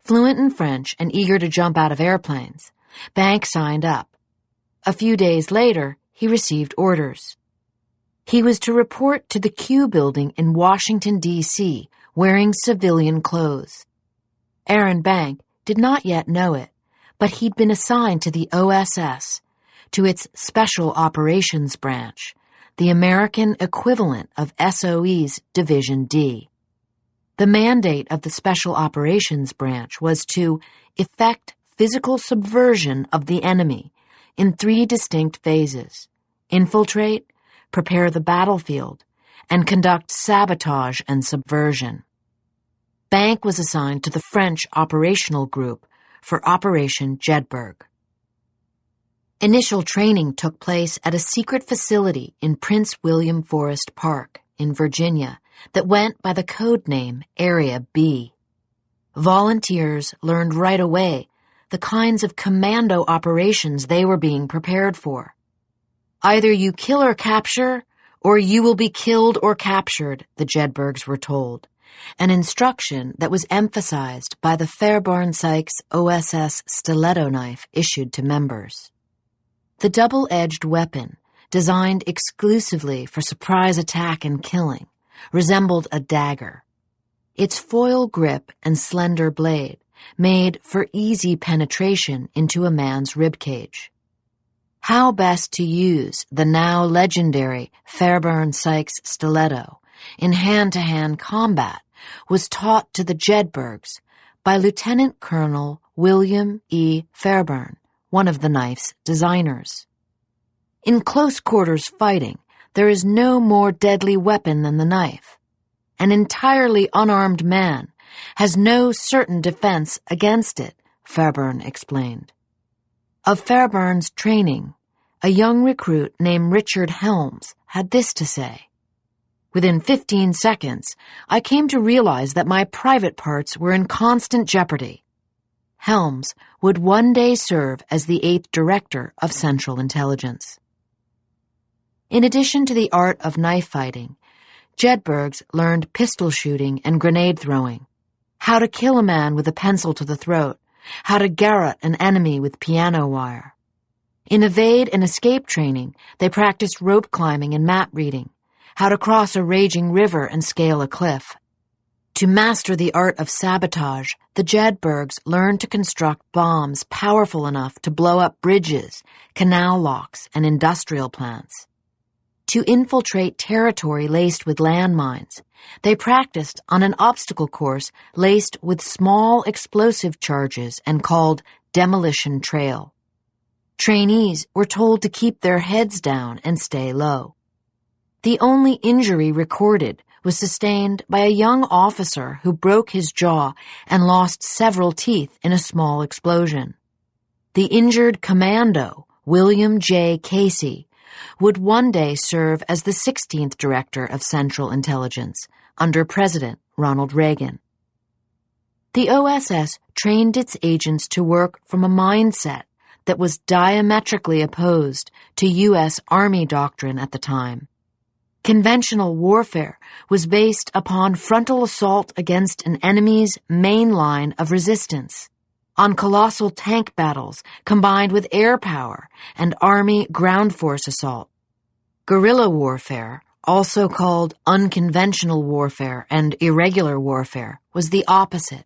Fluent in French and eager to jump out of airplanes, Bank signed up. A few days later, he received orders. He was to report to the Q building in Washington, D.C., wearing civilian clothes. Aaron Bank did not yet know it, but he'd been assigned to the OSS, to its Special Operations Branch, the American equivalent of SOE's Division D. The mandate of the Special Operations Branch was to effect physical subversion of the enemy in 3 distinct phases: infiltrate, prepare the battlefield, and conduct sabotage and subversion. Bank was assigned to the French operational group for Operation Jedburgh. Initial training took place at a secret facility in Prince William Forest Park in Virginia that went by the code name Area B. Volunteers learned right away the kinds of commando operations they were being prepared for. Either you kill or capture, or you will be killed or captured, the Jedburghs were told, an instruction that was emphasized by the Fairbairn Sykes OSS stiletto knife issued to members. The double-edged weapon, designed exclusively for surprise attack and killing, resembled a dagger. Its foil grip and slender blade made for easy penetration into a man's ribcage. How best to use the now legendary Fairbairn Sykes stiletto in hand-to-hand combat was taught to the Jedburghs by Lieutenant Colonel William E. Fairbairn, one of the knife's designers. In close-quarters fighting, there is no more deadly weapon than the knife. An entirely unarmed man has no certain defense against it, Fairbairn explained. Of Fairbairn's training, a young recruit named Richard Helms had this to say: "Within 15 seconds, I came to realize that my private parts were in constant jeopardy." Helms would one day serve as the 8th Director of Central Intelligence. In addition to the art of knife fighting, Jedburghs learned pistol shooting and grenade throwing, how to kill a man with a pencil to the throat, how to garrote an enemy with piano wire. In evade and escape training, they practiced rope climbing and map reading, how to cross a raging river and scale a cliff. To master the art of sabotage, the Jedburghs learned to construct bombs powerful enough to blow up bridges, canal locks, and industrial plants. To infiltrate territory laced with landmines, they practiced on an obstacle course laced with small explosive charges and called Demolition Trail. Trainees were told to keep their heads down and stay low. The only injury recorded was sustained by a young officer who broke his jaw and lost several teeth in a small explosion. The injured commando, William J. Casey, would one day serve as the 16th Director of Central Intelligence under President Ronald Reagan. The OSS trained its agents to work from a mindset that was diametrically opposed to U.S. Army doctrine at the time. Conventional warfare was based upon frontal assault against an enemy's main line of resistance, on colossal tank battles combined with air power and Army ground force assault. Guerrilla warfare, also called unconventional warfare and irregular warfare, was the opposite.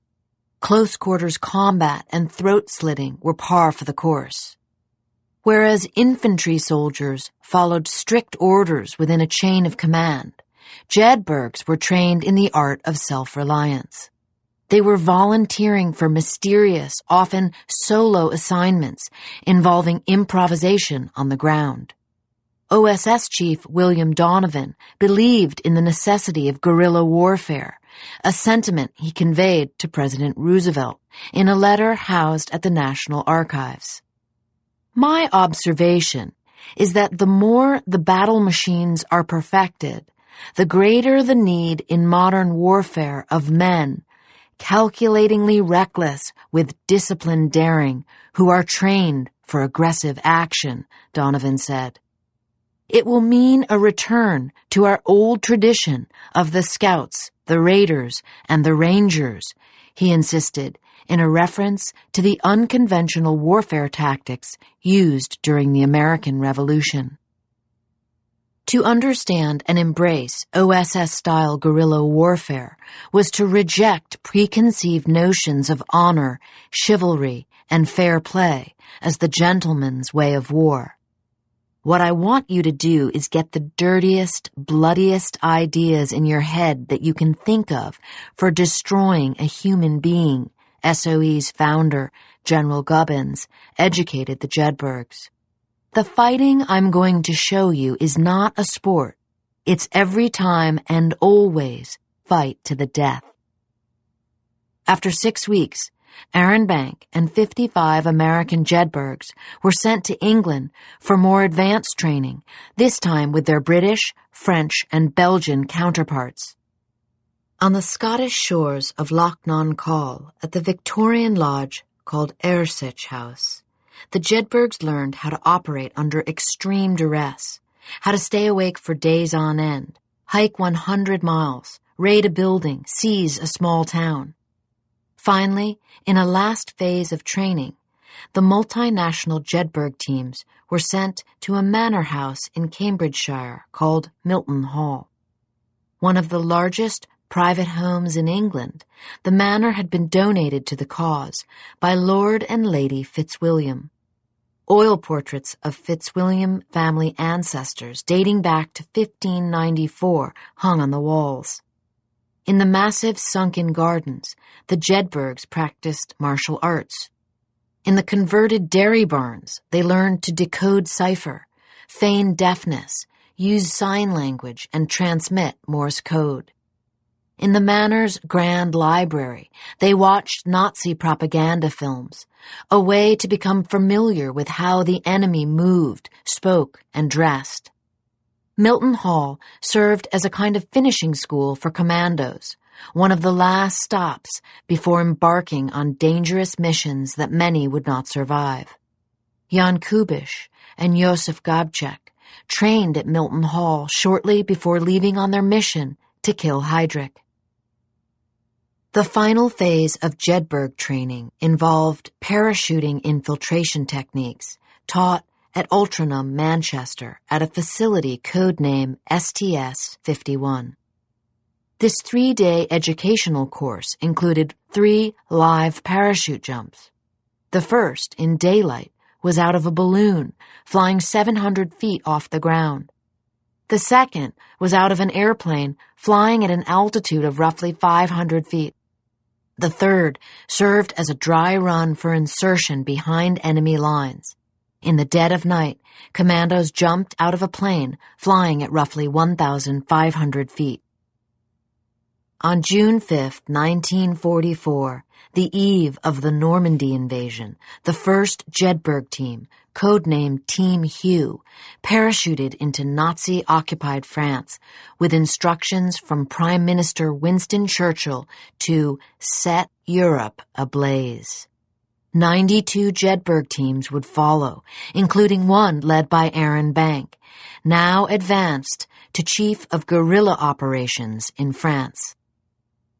Close quarters combat and throat slitting were par for the course. Whereas infantry soldiers followed strict orders within a chain of command, Jedburghs were trained in the art of self-reliance. They were volunteering for mysterious, often solo assignments involving improvisation on the ground. OSS Chief William Donovan believed in the necessity of guerrilla warfare, a sentiment he conveyed to President Roosevelt in a letter housed at the National Archives. My observation is that the more the battle machines are perfected, the greater the need in modern warfare of men, calculatingly reckless with disciplined daring, who are trained for aggressive action, Donovan said. It will mean a return to our old tradition of the Scouts, the Raiders, and the Rangers, he insisted, in a reference to the unconventional warfare tactics used during the American Revolution. To understand and embrace OSS-style guerrilla warfare was to reject preconceived notions of honor, chivalry, and fair play as the gentleman's way of war. What I want you to do is get the dirtiest, bloodiest ideas in your head that you can think of for destroying a human being, SOE's founder, General Gubbins, educated the Jedburghs. The fighting I'm going to show you is not a sport. It's every time and always fight to the death. After 6 weeks, Aaron Bank and 55 American Jedburghs were sent to England for more advanced training, this time with their British, French, and Belgian counterparts. On the Scottish shores of Loch Non-Call, at the Victorian lodge called Airsich House, the Jedburghs learned how to operate under extreme duress, how to stay awake for days on end, hike 100 miles, raid a building, seize a small town. Finally, in a last phase of training, the multinational Jedburgh teams were sent to a manor house in Cambridgeshire called Milton Hall. One of the largest private homes in England, the manor had been donated to the cause by Lord and Lady Fitzwilliam. Oil portraits of Fitzwilliam family ancestors dating back to 1594 hung on the walls. In the massive sunken gardens, the Jedburghs practiced martial arts. In the converted dairy barns, they learned to decode cipher, feign deafness, use sign language, and transmit Morse code. In the manor's grand library, they watched Nazi propaganda films, a way to become familiar with how the enemy moved, spoke, and dressed. Milton Hall served as a kind of finishing school for commandos, one of the last stops before embarking on dangerous missions that many would not survive. Jan Kubish and Josef Gabček trained at Milton Hall shortly before leaving on their mission to kill Heydrich. The final phase of Jedburgh training involved parachuting infiltration techniques taught at Ultranum, Manchester, at a facility codenamed STS-51. This 3-day educational course included 3 live parachute jumps. The first, in daylight, was out of a balloon, flying 700 feet off the ground. The second was out of an airplane flying at an altitude of roughly 500 feet. The third served as a dry run for insertion behind enemy lines. In the dead of night, commandos jumped out of a plane flying at roughly 1,500 feet. On June 5, 1944, the eve of the Normandy invasion, the 1st Jedburgh Team, codenamed Team Hugh, parachuted into Nazi-occupied France with instructions from Prime Minister Winston Churchill to set Europe ablaze. 92 Jedburgh teams would follow, including one led by Aaron Bank, now advanced to Chief of Guerrilla Operations in France.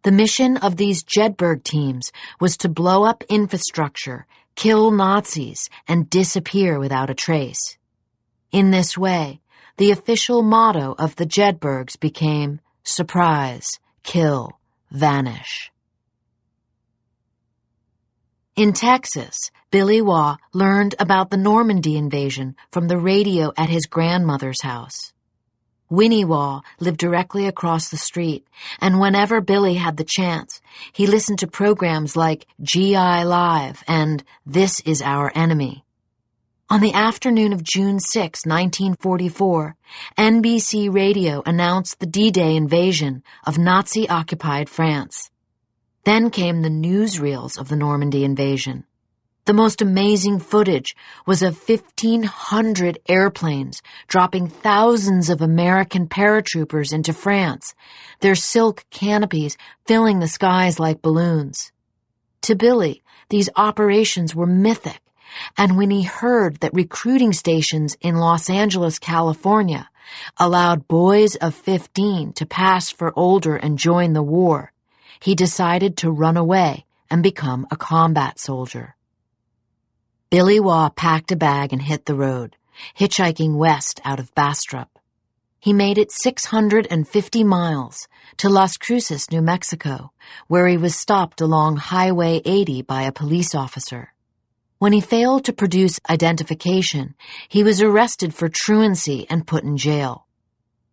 The mission of these Jedburgh teams was to blow up infrastructure, kill Nazis, and disappear without a trace. In this way, the official motto of the Jedburghs became surprise, kill, vanish. In Texas, Billy Waugh learned about the Normandy invasion from the radio at his grandmother's house. Winnie Waugh lived directly across the street, and whenever Billy had the chance, he listened to programs like GI Live and This Is Our Enemy. On the afternoon of June 6, 1944, NBC Radio announced the D-Day invasion of Nazi-occupied France. Then came the newsreels of the Normandy invasion. The most amazing footage was of 1,500 airplanes dropping thousands of American paratroopers into France, their silk canopies filling the skies like balloons. To Billy, these operations were mythic, and when he heard that recruiting stations in Los Angeles, California, allowed boys of 15 to pass for older and join the war, he decided to run away and become a combat soldier. Billy Waugh packed a bag and hit the road, hitchhiking west out of Bastrop. He made it 650 miles to Las Cruces, New Mexico, where he was stopped along Highway 80 by a police officer. When he failed to produce identification, he was arrested for truancy and put in jail.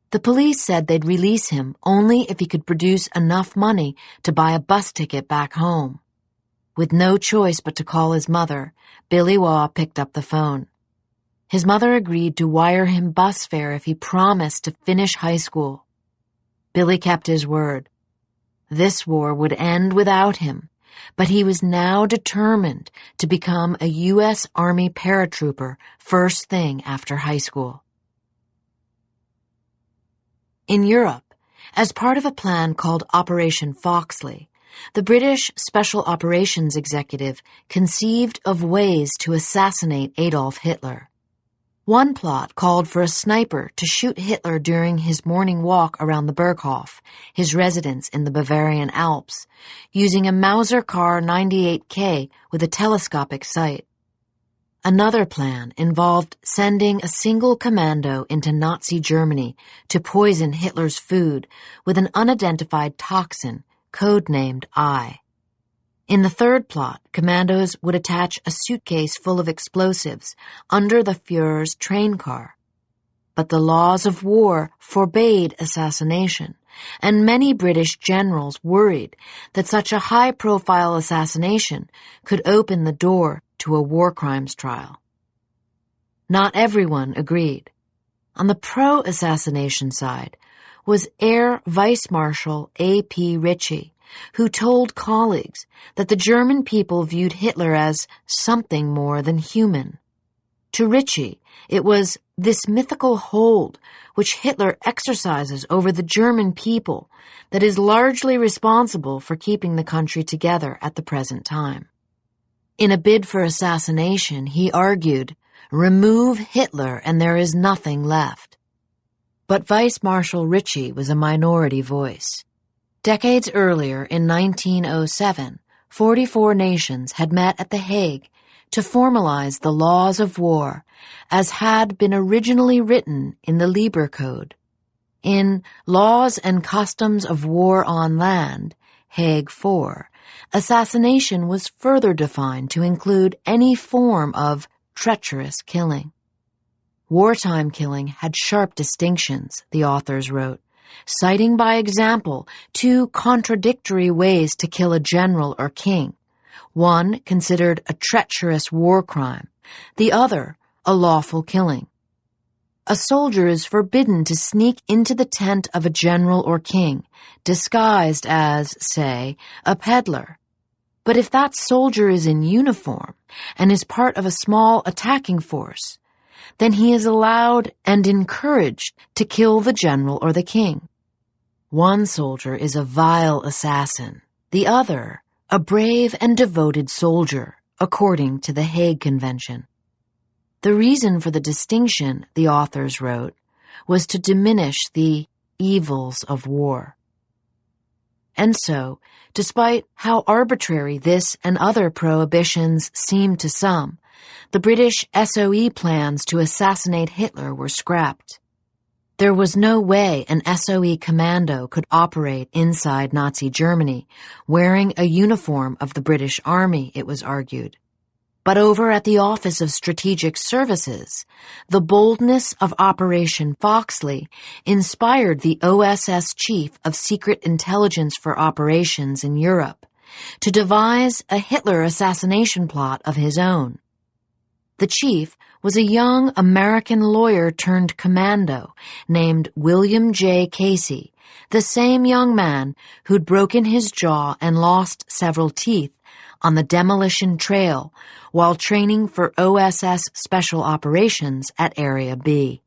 The police said they'd release him only if he could produce enough money to buy a bus ticket back home. With no choice but to call his mother, Billy Waugh picked up the phone. His mother agreed to wire him bus fare if he promised to finish high school. Billy kept his word. This war would end without him, but he was now determined to become a U.S. Army paratrooper first thing after high school. In Europe, as part of a plan called Operation Foxley, the British Special Operations Executive conceived of ways to assassinate Adolf Hitler. One plot called for a sniper to shoot Hitler during his morning walk around the Berghof, his residence in the Bavarian Alps, using a Mauser Car 98K with a telescopic sight. Another plan involved sending a single commando into Nazi Germany to poison Hitler's food with an unidentified toxin codenamed I. In the third plot, commandos would attach a suitcase full of explosives under the Führer's train car. But the laws of war forbade assassination, and many British generals worried that such a high-profile assassination could open the door to a war crimes trial. Not everyone agreed. On the pro-assassination side was Air Vice Marshal A.P. Ritchie, who told colleagues that the German people viewed Hitler as something more than human. To Ritchie, it was this mythical hold which Hitler exercises over the German people that is largely responsible for keeping the country together at the present time. In a bid for assassination, he argued, "Remove Hitler and there is nothing left." But Vice Marshal Ritchie was a minority voice. Decades earlier, in 1907, 44 nations had met at The Hague to formalize the laws of war as had been originally written in the Lieber Code. In Laws and Customs of War on Land, Hague 4, assassination was further defined to include any form of treacherous killing. Wartime killing had sharp distinctions, the authors wrote, citing by example two contradictory ways to kill a general or king, one considered a treacherous war crime, the other a lawful killing. A soldier is forbidden to sneak into the tent of a general or king, disguised as, say, a peddler. But if that soldier is in uniform and is part of a small attacking force, then he is allowed and encouraged to kill the general or the king. One soldier is a vile assassin, the other a brave and devoted soldier, according to the Hague Convention. The reason for the distinction, the authors wrote, was to diminish the evils of war. And so, despite how arbitrary this and other prohibitions seemed to some, the British SOE plans to assassinate Hitler were scrapped. There was no way an SOE commando could operate inside Nazi Germany, wearing a uniform of the British Army, it was argued. But over at the Office of Strategic Services, the boldness of Operation Foxley inspired the OSS Chief of Secret Intelligence for Operations in Europe to devise a Hitler assassination plot of his own. The chief was a young American lawyer-turned-commando named William J. Casey, the same young man who'd broken his jaw and lost several teeth on the Demolition Trail while training for OSS Special Operations at Area B.